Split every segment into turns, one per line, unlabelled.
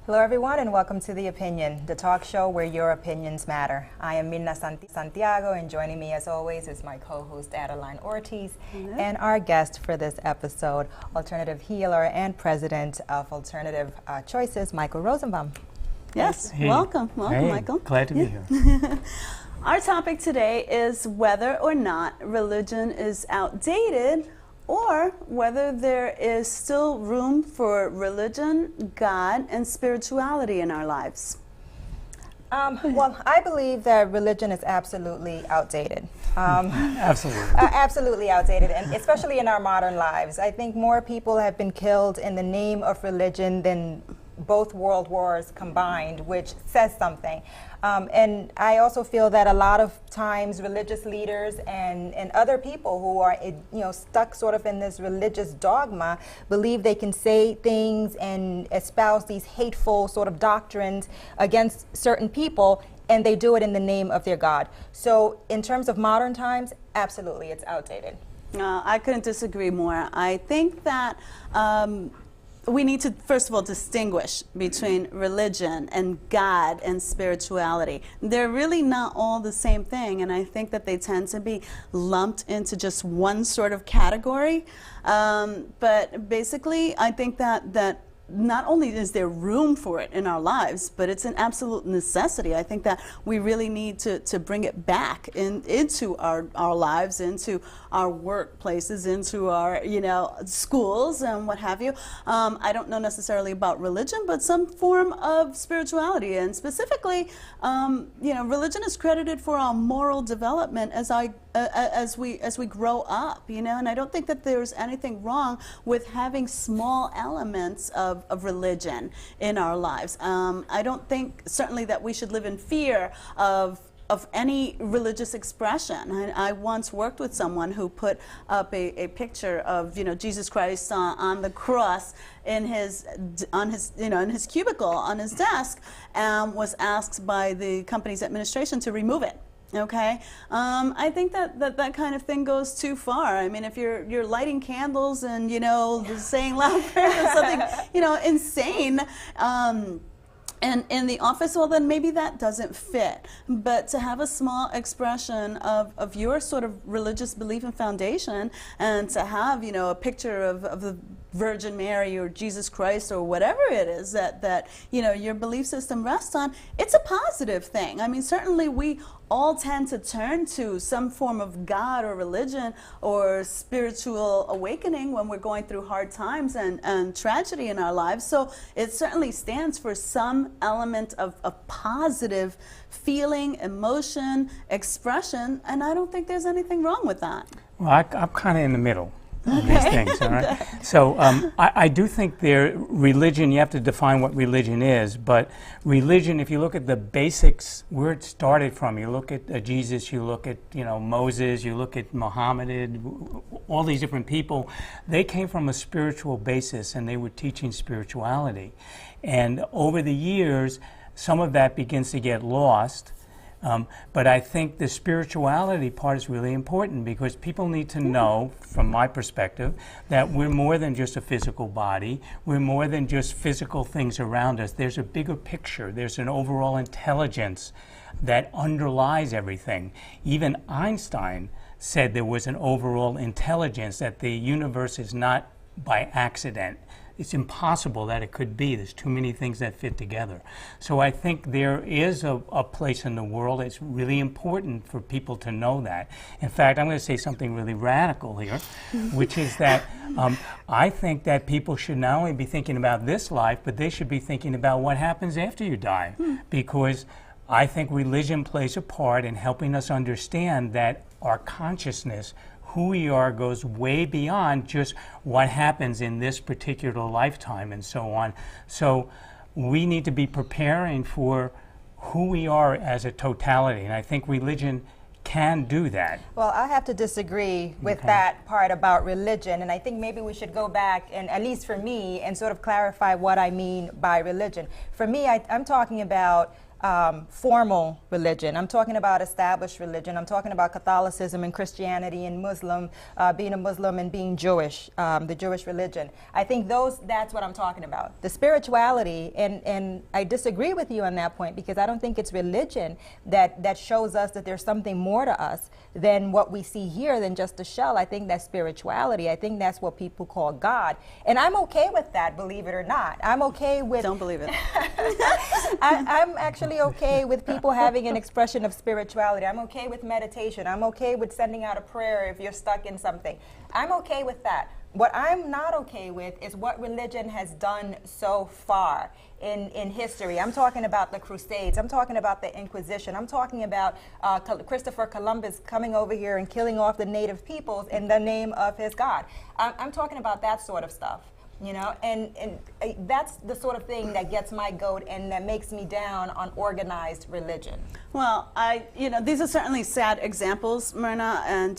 Hello everyone and welcome to The Opinion, the talk show where your opinions matter. I am Mirna Santiago and joining me as always is my co-host Adeline Ortiz and our guest for this episode, alternative healer and president of Alternative Choices, Michael Rosenbaum.
Yes,
hey.
welcome Michael.
Glad to be here.
Our topic today is whether or not religion is outdated or whether there is still room for religion, God, and spirituality in our lives.
Well, I believe that religion is absolutely outdated.
Absolutely.
Absolutely outdated, and especially in our modern lives. I think more people have been killed in the name of religion than both world wars combined, which says something. And I also feel that a lot of times religious leaders and other people who are stuck sort of in this religious dogma believe they can say things and espouse these hateful sort of doctrines against certain people, and they do it in the name of their God. So in terms of modern times, absolutely, it's outdated.
I couldn't disagree more. I think that we need to, first of all, distinguish between religion and God and spirituality. They're really not all the same thing, and I think that they tend to be lumped into just one sort of category. But basically, I think that not only is there room for it in our lives, but it's an absolute necessity. I think that we really need to bring it back into our lives, into our workplaces, into our schools and what have you. I don't know necessarily about religion, but some form of spirituality, and specifically, religion is credited for our moral development as we grow up, and I don't think that there's anything wrong with having small elements of religion in our lives. I don't think certainly that we should live in fear of any religious expression. I once worked with someone who put up a picture of Jesus Christ on the cross in his cubicle on his desk, and was asked by the company's administration to remove it. Okay, I think that kind of thing goes too far. I mean, if you're lighting candles and saying loud prayers or something insane, and in the office, well, then maybe that doesn't fit. But to have a small expression of your sort of religious belief and foundation, and to have a picture of the Virgin Mary or Jesus Christ or whatever it is that your belief system rests on, it's a positive thing. I mean, certainly we all tend to turn to some form of God or religion or spiritual awakening when we're going through hard times and tragedy in our lives. So it certainly stands for some element of a positive feeling, emotion, expression, and I don't think there's anything wrong with that.
Well, I'm kind of in the middle of these things, all right? So I do think religion, you have to define what religion is, but religion, if you look at the basics, where it started from, you look at Jesus, you look at Moses, you look at Muhammad, all these different people, they came from a spiritual basis and they were teaching spirituality. And over the years, some of that begins to get lost. But I think the spirituality part is really important, because people need to know, from my perspective, that we're more than just a physical body. We're more than just physical things around us. There's a bigger picture. There's an overall intelligence that underlies everything. Even Einstein said there was an overall intelligence, that the universe is not by accident. It's impossible that it could be. There's too many things that fit together. So I think there is a place in the world. It's really important for people to know that. In fact, I'm going to say something really radical here, which is that I think that people should not only be thinking about this life, but they should be thinking about what happens after you die. Because I think religion plays a part in helping us understand that our consciousness, who we are, goes way beyond just what happens in this particular lifetime and so on. So we need to be preparing for who we are as a totality, and I think religion can do that.
Well, I have to disagree with that part about religion, and I think maybe we should go back, and at least for me, and sort of clarify what I mean by religion. For me, I'm talking about formal religion. I'm talking about established religion. I'm talking about Catholicism and Christianity and Muslim, being a Muslim and being Jewish, the Jewish religion. I think that's what I'm talking about. The spirituality, and I disagree with you on that point, because I don't think it's religion that shows us that there's something more to us than what we see here, than just a shell. I think that's spirituality. I think that's what people call God. And I'm okay with that, believe it or not. I'm okay with...
Don't believe it.
I'm actually okay with people having an expression of spirituality. I'm okay with meditation. I'm okay with sending out a prayer if you're stuck in something. I'm okay with that. What I'm not okay with is what religion has done so far in history. I'm talking about the Crusades. I'm talking about the Inquisition. I'm talking about Christopher Columbus coming over here and killing off the native peoples in the name of his God. I'm talking about that sort of stuff. You know, and that's the sort of thing that gets my goat and that makes me down on organized religion.
Well, these are certainly sad examples, Mirna, and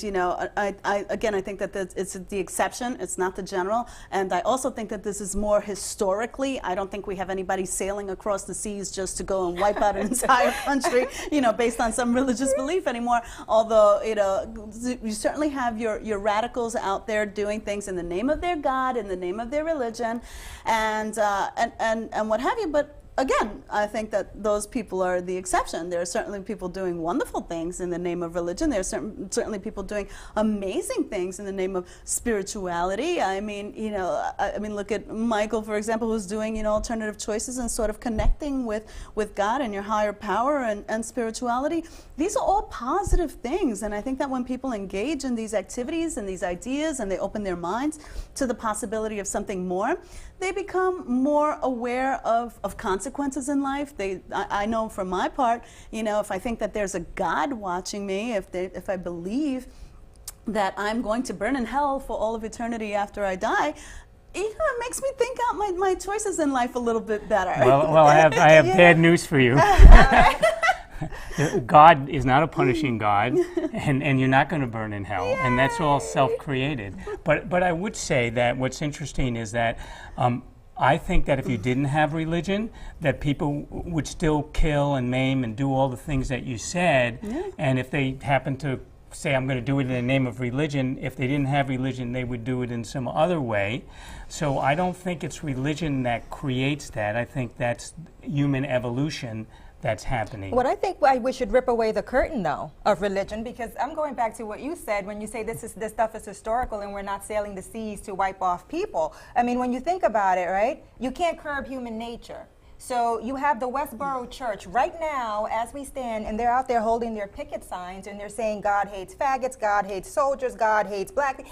I think that it's the exception, it's not the general, and I also think that this is more historically. I don't think we have anybody sailing across the seas just to go and wipe out an entire country, based on some religious belief anymore. Although, you certainly have your radicals out there doing things in the name of their God, in the name of their religion, and what have you. But again, I think that those people are the exception. There are certainly people doing wonderful things in the name of religion. There are certainly people doing amazing things in the name of spirituality. I mean, look at Michael, for example, who's doing, alternative choices and sort of connecting with God and your higher power and spirituality. These are all positive things. And I think that when people engage in these activities and these ideas and they open their minds to the possibility of something more, they become more aware of consequences in life. I know from my part, if I think that there's a God watching me, if I believe that I'm going to burn in hell for all of eternity after I die, it makes me think out my choices in life a little bit better.
Well, I have bad news for you. God is not a punishing God, and you're not going to burn in hell, and that's all self-created. But I would say that what's interesting is that I think that if you didn't have religion, that people would still kill and maim and do all the things that you said, and if they happen to say, I'm going to do it in the name of religion, if they didn't have religion, they would do it in some other way. So I don't think it's religion that creates that. I think that's human evolution that's happening.
What I think we should rip away the curtain, though, of religion, because I'm going back to what you said when you say this stuff is historical and we're not sailing the seas to wipe off people. I mean, when you think about it, right, you can't curb human nature. So you have the Westboro Church right now as we stand, and they're out there holding their picket signs, and they're saying God hates faggots, God hates soldiers, God hates black,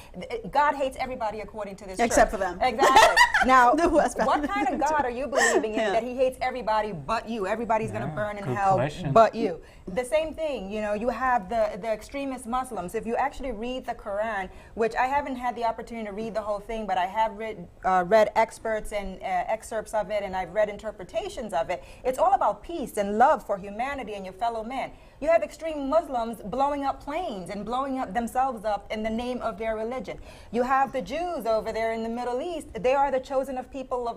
God hates everybody according to this
Except
church.
for them.
Exactly. Now, what kind of God are you believing in that he hates everybody but you? Everybody's going to burn in hell but you. The same thing, you have the extremist Muslims. If you actually read the Quran, which I haven't had the opportunity to read the whole thing, but I have read experts and excerpts of it, and I've read interpretations of it. It's all about peace and love for humanity and your fellow man. You have extreme Muslims blowing up planes and blowing up themselves up in the name of their religion. You have the Jews over there in the Middle East. They are the chosen people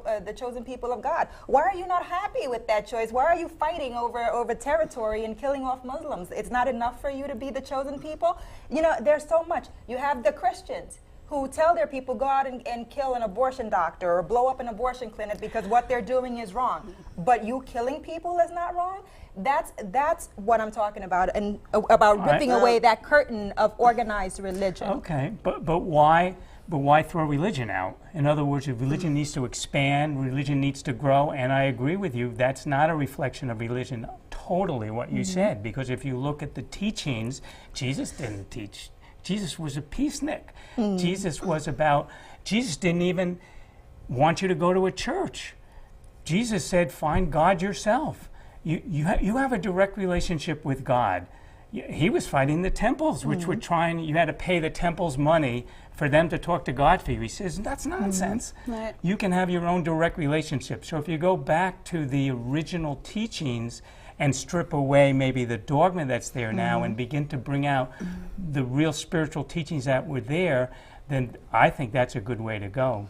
of God. Why are you not happy with that choice? Why are you fighting over territory and killing off Muslims? It's not enough for you to be the chosen people? There's so much. You have the Christians who tell their people go out and kill an abortion doctor or blow up an abortion clinic because what they're doing is wrong. But you killing people is not wrong? That's what I'm talking about, and about ripping away that curtain of organized religion.
Okay, but why throw religion out? In other words, if religion needs to expand, religion needs to grow, and I agree with you, that's not a reflection of religion, totally what you said, because if you look at the teachings, Jesus didn't teach. Jesus was a peacenik. Jesus didn't even want you to go to a church. Jesus said, find God yourself. You have a direct relationship with God. He was fighting the temples, which were you had to pay the temples money for them to talk to God for you. He says, that's nonsense.
Right.
You can have your own direct relationship. So if you go back to the original teachings and strip away maybe the dogma that's there now and begin to bring out the real spiritual teachings that were there, then I think that's a good way to go.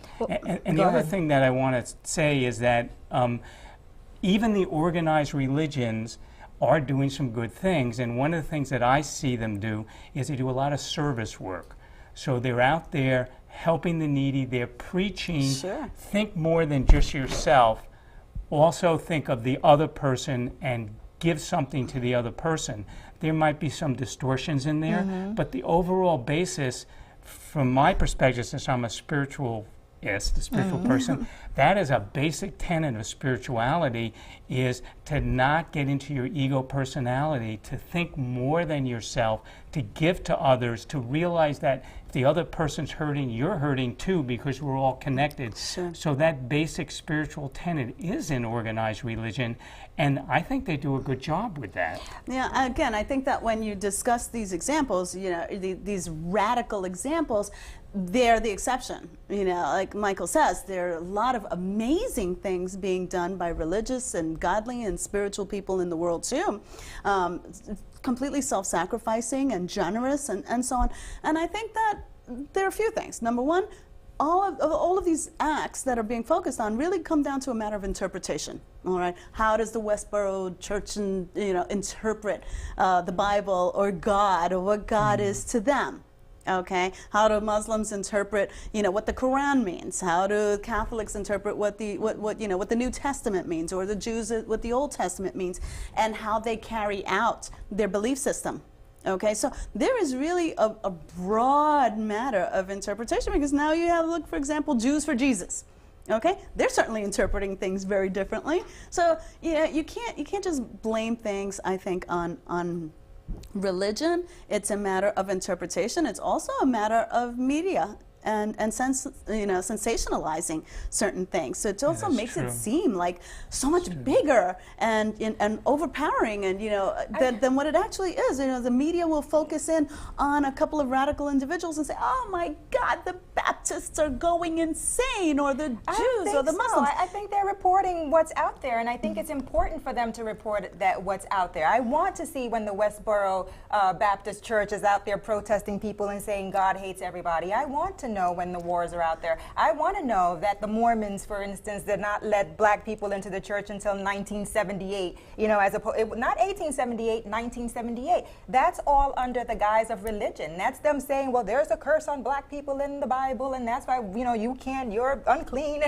And the other thing that I want to say is that even the organized religions are doing some good things, and one of the things that I see them do is they do a lot of service work. So they're out there helping the needy, they're preaching,
Sure.
think more than just yourself, also think of the other person and give something to the other person. There might be some distortions in there, but the overall basis, from my perspective, since I'm a spiritual person, that is a basic tenet of spirituality, is to not get into your ego personality, to think more than yourself, to give to others, to realize that if the other person's hurting, you're hurting too, because we're all connected.
Sure.
So that basic spiritual tenet is in organized religion, and I think they do a good job with that.
Yeah, again, I think that when you discuss these examples, these radical examples, they're the exception. Like Michael says, there are a lot of amazing things being done by religious and godly and spiritual people in the world too. Completely self-sacrificing and generous and so on. And I think that there are a few things. Number one, all of these acts that are being focused on really come down to a matter of interpretation. All right, how does the Westboro Church interpret the Bible or God, or what God is to them? Okay, how do Muslims interpret, what the Quran means? How do Catholics interpret what the New Testament means, or the Jews what the Old Testament means, and how they carry out their belief system? Okay, so there is really a broad matter of interpretation, because now you have, look, for example, Jews for Jesus. Okay, they're certainly interpreting things very differently. So you can't just blame things, I think, on religion. It's a matter of interpretation. It's also a matter of media and sensationalizing certain things. So it also makes it seem like so much bigger and overpowering, and than what it actually is. The media will focus in on a couple of radical individuals and say, "Oh my God, the Baptists are going insane," or the Jews or the Muslims.
I think they're reporting what's out there, and I think it's important for them to report that what's out there. I want to see when the Westboro Baptist Church is out there protesting people and saying God hates everybody. I want to know when the wars are out there. I want to know that the Mormons, for instance, did not let black people into the church until 1978, not 1878, 1978. That's all under the guise of religion. That's them saying, well, there's a curse on black people in the Bible, and that's why, you're unclean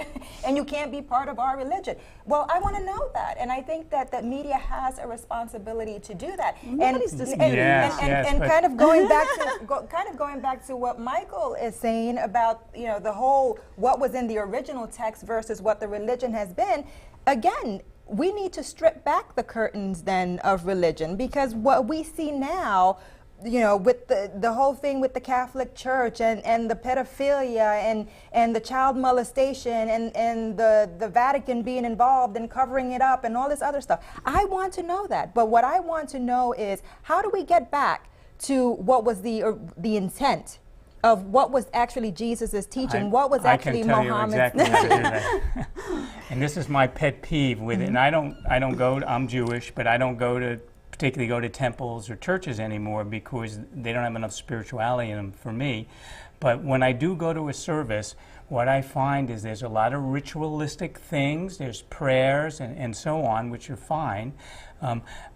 and you can't be part of our religion. Well, I want to know that, and I think that the media has a responsibility to do that.
Nobody's disputing
that. And kind of going back to what Michael is saying about the whole what was in the original text versus what the religion has been. Again, we need to strip back the curtains then of religion, because what we see now, with the whole thing with the Catholic Church and the pedophilia and the child molestation and the Vatican being involved and covering it up and all this other stuff. I want to know that. But what I want to know is, how do we get back to what was the intent of what was actually Jesus' teaching, what was actually Muhammad's.
I can tell you exactly how to do that. And this is my pet peeve with it. And I'm Jewish, but I don't particularly go to temples or churches anymore, because they don't have enough spirituality in them for me. But when I do go to a service, what I find is there's a lot of ritualistic things, there's prayers and so on, which are fine,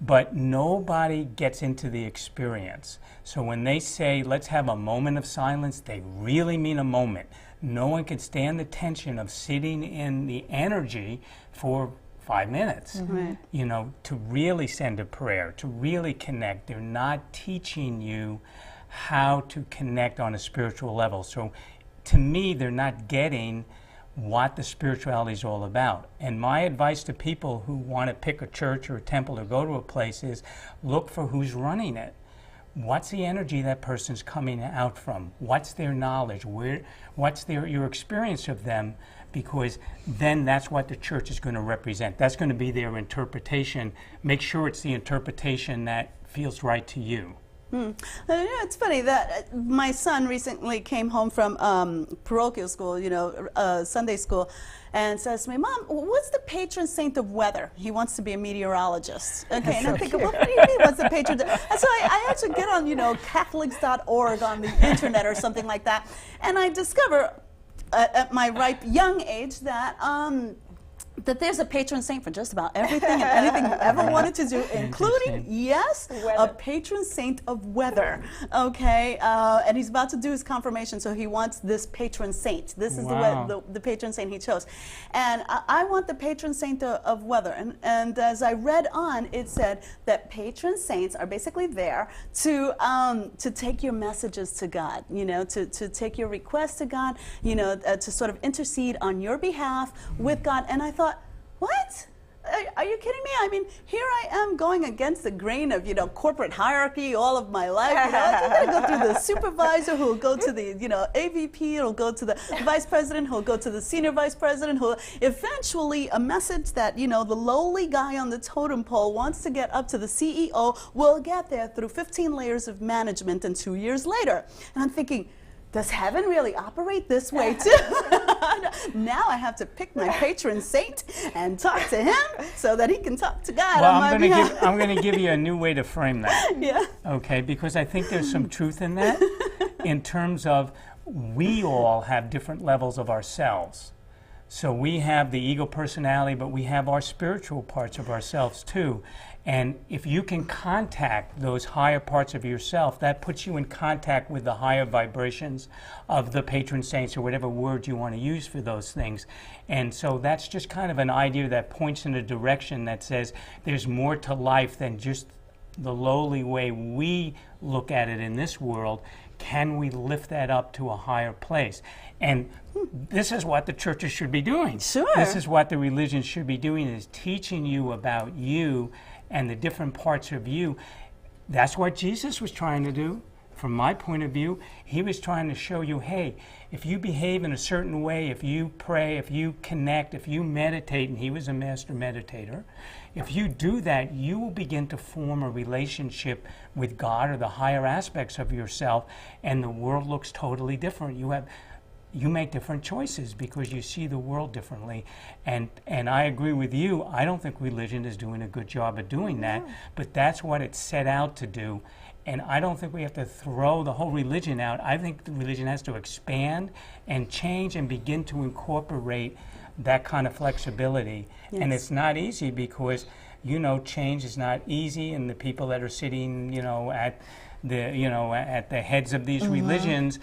but nobody gets into the experience. So when they say, let's have a moment of silence, they really mean a moment. No one can stand the tension of sitting in the energy for 5 minutes, to really send a prayer, to really connect. They're not teaching you how to connect on a spiritual level. So to me, they're not getting what the spirituality is all about. And my advice to people who want to pick a church or a temple or go to a place is, look for who's running it. What's the energy that person's coming out from? What's their knowledge? What's your experience of them? Because then that's what the church is going to represent. That's going to be their interpretation. Make sure it's the interpretation that feels right to you.
It's funny that my son recently came home from parochial school, Sunday school, and says to me, "Mom, what's the patron saint of weather?" He wants to be a meteorologist. Okay, and I'm thinking, well, what do you mean, what's the patron? And so I actually get on, Catholics.org on the internet or something like that, and I discover at my ripe young age that that there's a patron saint for just about everything and anything you ever wanted to do, including, yes, a patron saint of weather, okay? And he's about to do his confirmation, so he wants this patron saint. This is the patron saint he chose. And I want the patron saint of weather. And as I read on, it said that patron saints are basically there to take your messages to God, you know, to take your requests to God, you know, to sort of intercede on your behalf with God. And I thought, what? Are you kidding me? I mean, here I am going against the grain of, you know, corporate hierarchy all of my life. You know, I'm going to go through the supervisor who will go to the, you know, AVP, who'll go to the vice president, who'll go to the senior vice president, who eventually a message that, you know, the lowly guy on the totem pole wants to get up to the CEO will get there through 15 layers of management and 2 years later. And I'm thinking, does heaven really operate this way too? Now I have to pick my patron saint and talk to him so that he can talk to God on my behalf.
I'm going to give you a new way to frame that.
Yeah.
Okay, because I think there's some truth in that in terms of we all have different levels of ourselves. So we have the ego personality, but we have our spiritual parts of ourselves too. And if you can contact those higher parts of yourself, that puts you in contact with the higher vibrations of the patron saints or whatever word you want to use for those things. And so that's just kind of an idea that points in a direction that says there's more to life than just the lowly way we look at it in this world. Can we lift that up to a higher place? And this is what the churches should be doing.
Sure.
This is what the religion should be doing, is teaching you about you and the different parts of you. That's what Jesus was trying to do. From my point of view, he was trying to show you, hey, if you behave in a certain way, if you pray, if you connect, if you meditate, and he was a master meditator, if you do that, you will begin to form a relationship with God or the higher aspects of yourself, and the world looks totally different. You make different choices because you see the world differently. And I agree with you. I don't think religion is doing a good job of doing that, but that's what it set out to do. And I don't think we have to throw the whole religion out. I think the religion has to expand and change and begin to incorporate that kind of flexibility. Yes. And it's not easy because, you know, change is not easy, and the people that are sitting, you know, at the heads of these religions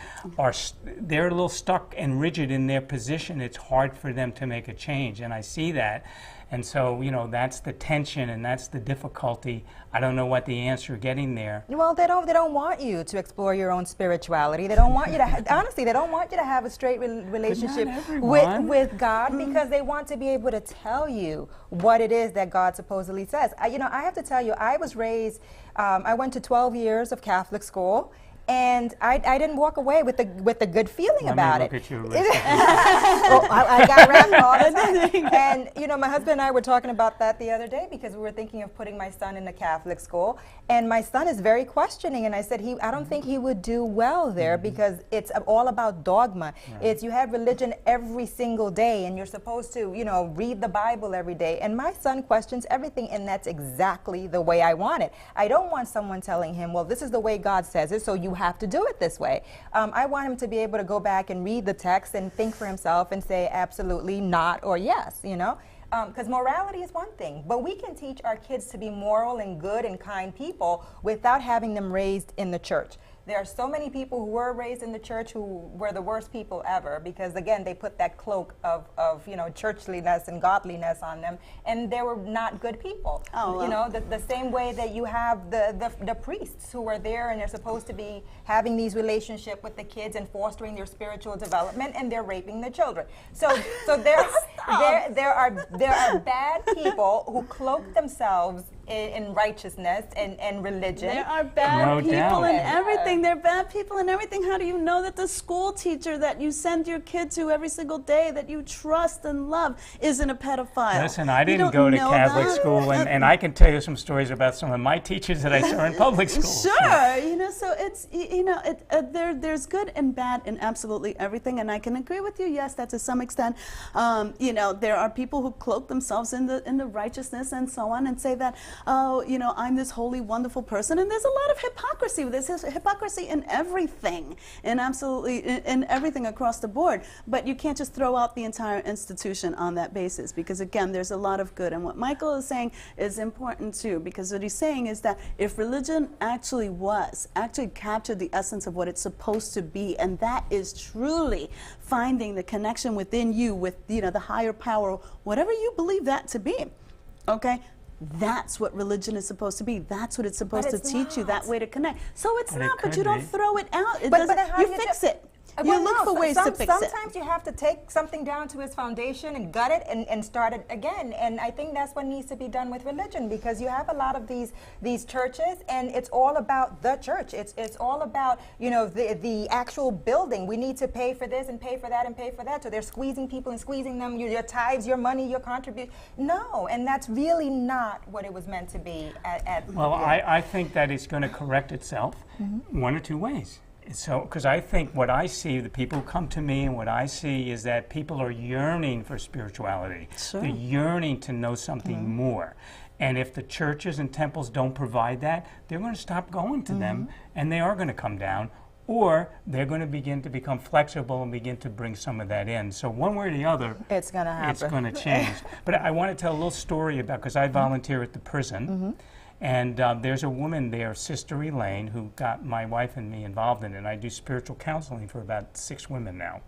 they're a little stuck and rigid in their position. It's hard for them to make a change, and I see that. And so, you know, that's the tension and that's the difficulty. I don't know what the answer getting there.
Well, they don't want you to explore your own spirituality. They don't want you to, honestly, they don't want you to have a straight relationship with God, because they want to be able to tell you what it is that God supposedly says. You know, I have to tell you, I was raised, I went to 12 years of Catholic school. And I didn't walk away with a good feeling about it.
Look at you.
I got rapped all the time. And you know, my husband and I were talking about that the other day because we were thinking of putting my son in a Catholic school. And my son is very questioning. And I said, I don't think he would do well there because it's all about dogma. Right. It's you have religion every single day, and you're supposed to, you know, read the Bible every day. And my son questions everything, and that's exactly the way I want it. I don't want someone telling him, well, this is the way God says it, so you have to do it this way. I want him to be able to go back and read the text and think for himself and say absolutely not or yes, you know? Because morality is one thing, but we can teach our kids to be moral and good and kind people without having them raised in the church. There are so many people who were raised in the church who were the worst people ever because, again, they put that cloak of you know, churchliness and godliness on them, and they were not good people. Oh, well. You know, the same way that you have the priests who are there and they're supposed to be having these relationships with the kids and fostering their spiritual development, and they're raping the children. So there are bad people who cloak themselves in righteousness and religion.
There are bad people in everything. There are bad people in everything. How do you know that the school teacher that you send your kid to every single day, that you trust and love, isn't a pedophile?
Listen, I didn't go to Catholic school, and I can tell you some stories about some of my teachers that I saw in public school.
Sure, you know, so it's, you know, there's good and bad in absolutely everything, and I can agree with you, yes, that to some extent, you know, there are people who cloak themselves in the righteousness and so on and say that, oh, you know, I'm this holy, wonderful person. And there's a lot of hypocrisy. There's hypocrisy in everything, and absolutely in everything across the board. But you can't just throw out the entire institution on that basis, because again, there's a lot of good. And what Michael is saying is important too, because what he's saying is that if religion actually captured the essence of what it's supposed to be, and that is truly finding the connection within you with, you know, the higher power, whatever you believe that to be, okay? That's what religion is supposed to be. That's what it's supposed to teach you, that way to connect. So it's not, but you don't throw it out. It doesn't, you fix it. You look for ways to fix it.
Sometimes you have to take something down to its foundation and gut it and start it again. And I think that's what needs to be done with religion, because you have a lot of these churches, and it's all about the church. It's all about, you know, the actual building. We need to pay for this and pay for that and pay for that. So they're squeezing people and squeezing them, your tithes, your money, your contribution. No, and that's really not what it was meant to be.
Well, I think that it's going to correct itself one or two ways. So, because I think what I see, the people who come to me, and what I see is that people are yearning for spirituality.
Sure.
They're yearning to know something more. And if the churches and temples don't provide that, they're going to stop going to them, and they are going to come down, or they're going to begin to become flexible and begin to bring some of that in. So one way or the other,
it's going to happen.
It's going to change. But I want to tell a little story about, because I volunteer at the prison. And there's a woman there, Sister Elaine, who got my wife and me involved in it. And I do spiritual counseling for about 6 women now.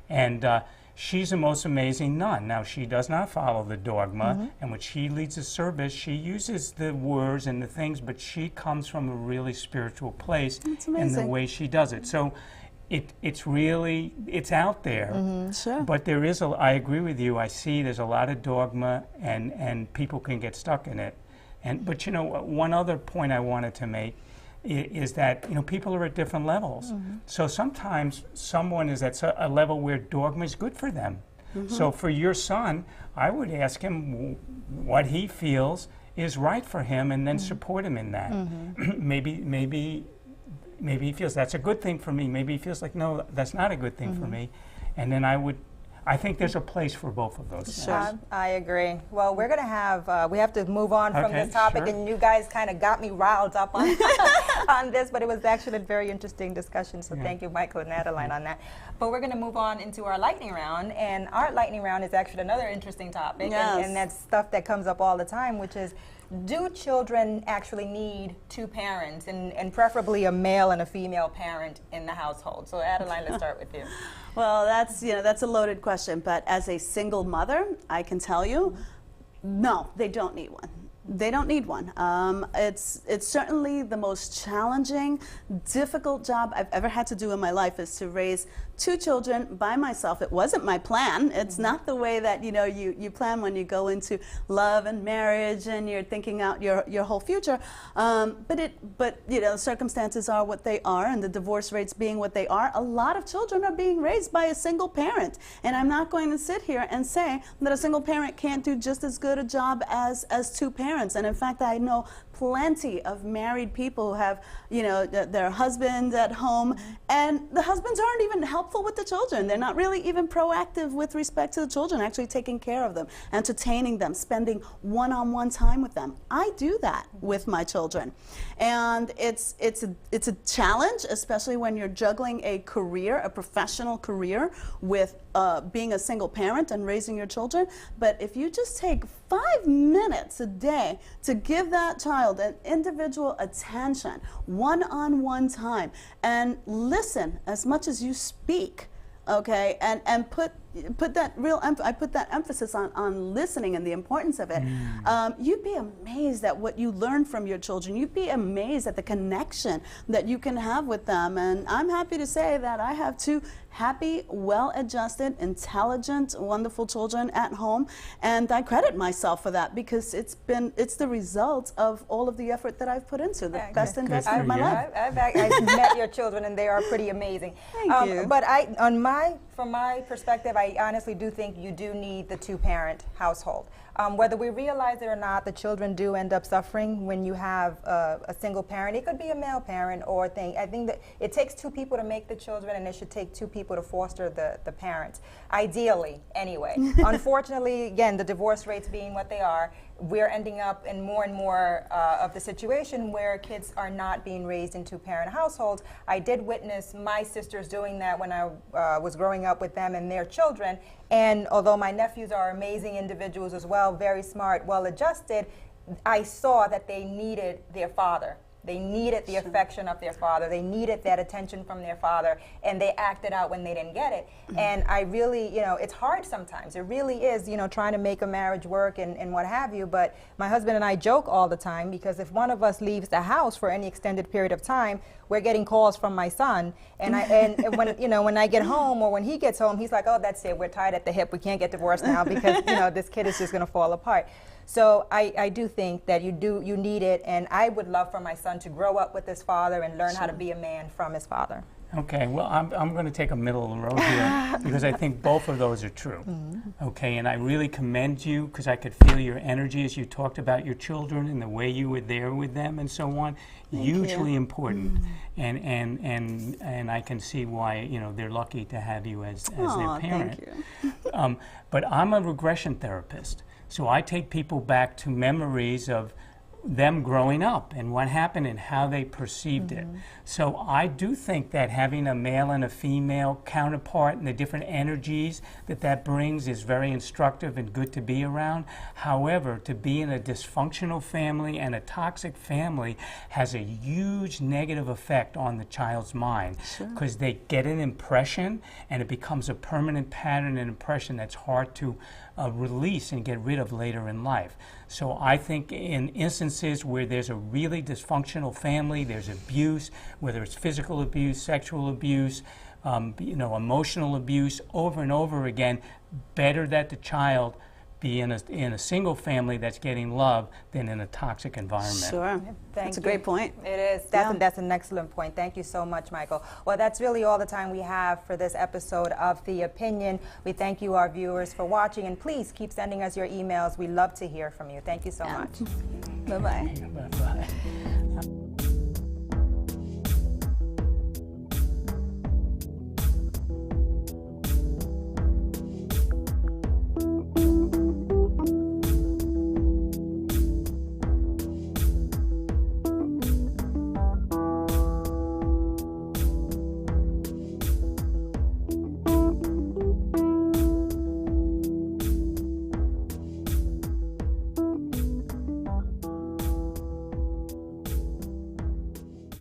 And she's the most amazing nun. Now, she does not follow the dogma. And when she leads a service, she uses the words and the things, but she comes from a really spiritual place in the way she does it. So it's really, it's out there.
Sure.
But there is, I agree with you, I see there's a lot of dogma, and people can get stuck in it. But you know, one other point I wanted to make is that, you know, people are at different levels. So sometimes someone is at a level where dogma is good for them. So for your son, I would ask him what he feels is right for him, and then support him in that. Maybe he feels that's a good thing for me. Maybe he feels like, no, that's not a good thing for me. And then I think there's a place for both of those.
Sure. I agree. Well, we're going to have, we have to move on from this topic, and you guys kind of got me riled up on, on this, but it was actually a very interesting discussion, so thank you, Michael and Adeline, on that. But we're going to move on into our lightning round, and our lightning round is actually another interesting topic, and that's stuff that comes up all the time, which is, do children actually need 2 parents, and preferably a male and a female parent in the household? So Adeline, let's start with you.
Well, that's a loaded question, but as a single mother, I can tell you, no, they don't need one. They don't need one. It's certainly the most challenging, difficult job I've ever had to do in my life, is to raise 2 children by myself. It wasn't my plan. It's not the way that, you know, you plan when you go into love and marriage and you're thinking out your whole future. But you know, circumstances are what they are, and the divorce rates being what they are, a lot of children are being raised by a single parent. And I'm not going to sit here and say that a single parent can't do just as good a job as 2 parents. And in fact, I know plenty of married people who have, you know, their husbands at home, and the husbands aren't even helpful with the children. They're not really even proactive with respect to the children, actually taking care of them, entertaining them, spending one-on-one time with them. I do that with my children, and it's a challenge, especially when you're juggling a career, a professional career, with being a single parent and raising your children. But if you just take 5 minutes a day to give that child an individual attention, one-on-one time, and listen as much as you speak, okay, and put that I put that emphasis on listening and the importance of it. You'd be amazed at what you learn from your children. You'd be amazed at the connection that you can have with them. And I'm happy to say that I have 2 happy, well-adjusted, intelligent, wonderful children at home, and I credit myself for that, because it's the result of all of the effort that I've put into the best investment of my life.
I've met your children, and they are pretty amazing.
Thank you.
But from my perspective, I honestly do think you do need the 2-parent household. Whether we realize it or not, the children do end up suffering when you have a single parent. It could be a male parent or a thing. I think that it takes 2 people to make the children, and it should take 2 people to foster the parents. Ideally, anyway. Unfortunately, again, the divorce rates being what they are, we're ending up in more and more of the situation where kids are not being raised in two-parent households. I did witness my sisters doing that when I was growing up with them and their children. And although my nephews are amazing individuals as well, very smart, well-adjusted, I saw that they needed their father. They needed the affection of their father. They needed that attention from their father, and they acted out when they didn't get it. And I really, you know, it's hard sometimes. It really is, you know, trying to make a marriage work and what have you. But my husband and I joke all the time, because if one of us leaves the house for any extended period of time, we're getting calls from my son. And and when, you know, when I get home or when he gets home, he's like, oh, that's it. We're tied at the hip. We can't get divorced now because, you know, this kid is just going to fall apart. So I do think that you need it, and I would love for my son to grow up with his father and learn how to be a man from his father.
Okay, well, I'm going to take a middle of the road here because I think both of those are true. Okay, and I really commend you because I could feel your energy as you talked about your children and the way you were there with them and so on. Hugely important, and I can see why, you know, they're lucky to have you as their parent.
Thank you.
But I'm a regression therapist, so I take people back to memories of them growing up and what happened and how they perceived it. So I do think that having a male and a female counterpart and the different energies that brings is very instructive and good to be around. However, to be in a dysfunctional family and a toxic family has a huge negative effect on the child's mind, because they get an impression and it becomes a permanent pattern and impression that's hard to release and get rid of later in life. So I think in instances where there's a really dysfunctional family, there's abuse, whether it's physical abuse, sexual abuse, you know, emotional abuse, over and over again, better that the child be in a single family that's getting love than in a toxic environment.
Sure. That's a great point.
It is. That's an excellent point. Thank you so much, Michael. Well, that's really all the time we have for this episode of The Opinion. We thank you, our viewers, for watching, and please keep sending us your emails. We love to hear from you. Thank you so much.
Bye-bye.
Bye-bye.